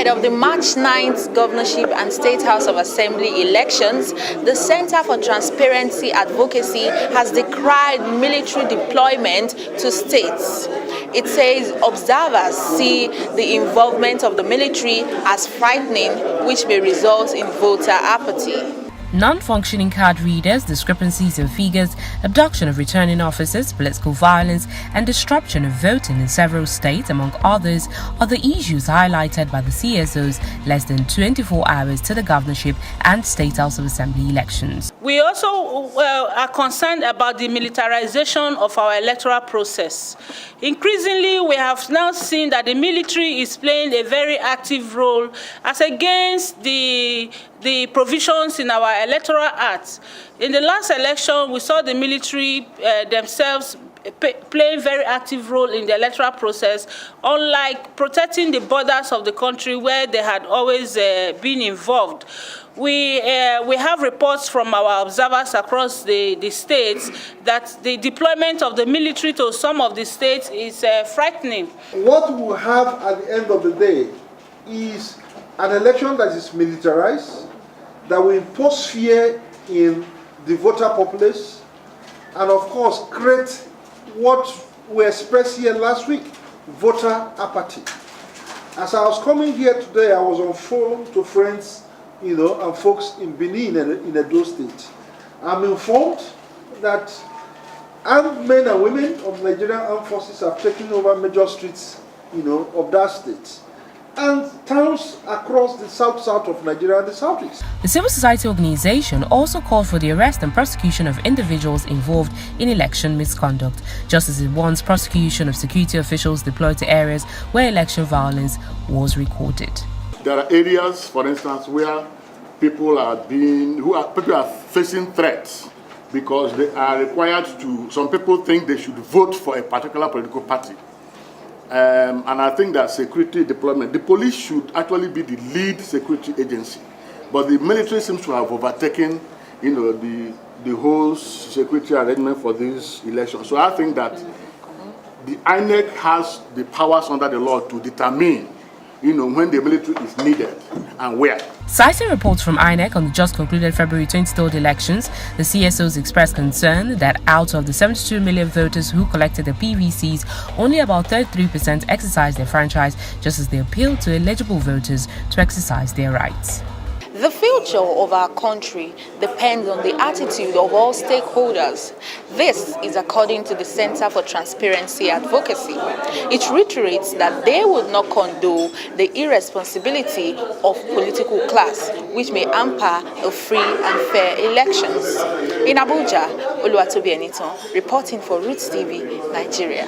Ahead of the March 9th Governorship and State House of Assembly elections, the Center for Transparency Advocacy has decried military deployment to states. It says observers see the involvement of the military as frightening, which may result in voter apathy. Non-functioning card readers, discrepancies in figures, abduction of returning officers, political violence, and disruption of voting in several states, among others, are the issues highlighted by the CSOs less than 24 hours to the governorship and State House of Assembly elections. We also are concerned about the militarization of our electoral process. Increasingly, we have now seen that the military is playing a very active role as against the provisions in our Electoral Act. In the last election, we saw the military themselves play a very active role in the electoral process, unlike protecting the borders of the country where they had always been involved. We have reports from our observers across the states that the deployment of the military to some of the states is frightening. What we have at the end of the day is an election that is militarized, that will impose fear in the voter populace, and of course create what we expressed here last week, voter apathy. As I was coming here today, I was on phone to friends, and folks in Benin in Edo State. I'm informed that armed men and women of Nigerian armed forces have taken over major streets, of that state, and towns across the south of Nigeria and the southeast. The civil society organization also called for the arrest and prosecution of individuals involved in election misconduct, just as it wants prosecution of security officials deployed to areas where election violence was recorded. There are areas, for instance, where people are facing threats because they are required to. Some people think they should vote for a particular political party. And I think that security deployment, the police should actually be the lead security agency, but the military seems to have overtaken, the whole security arrangement for these elections. So I think that the INEC has the powers under the law to determine, when the military is needed and where. Citing reports from INEC on the just concluded February 23rd elections, the CSOs expressed concern that out of the 72 million voters who collected the PVCs, only about 33% exercised their franchise, just as they appealed to eligible voters to exercise their rights. The future of our country depends on the attitude of all stakeholders. This is according to the Center for Transparency Advocacy. It reiterates that they would not condone the irresponsibility of political class, which may hamper a free and fair elections. In Abuja, Oluwatobi Enitan, reporting for Rootstv, Nigeria.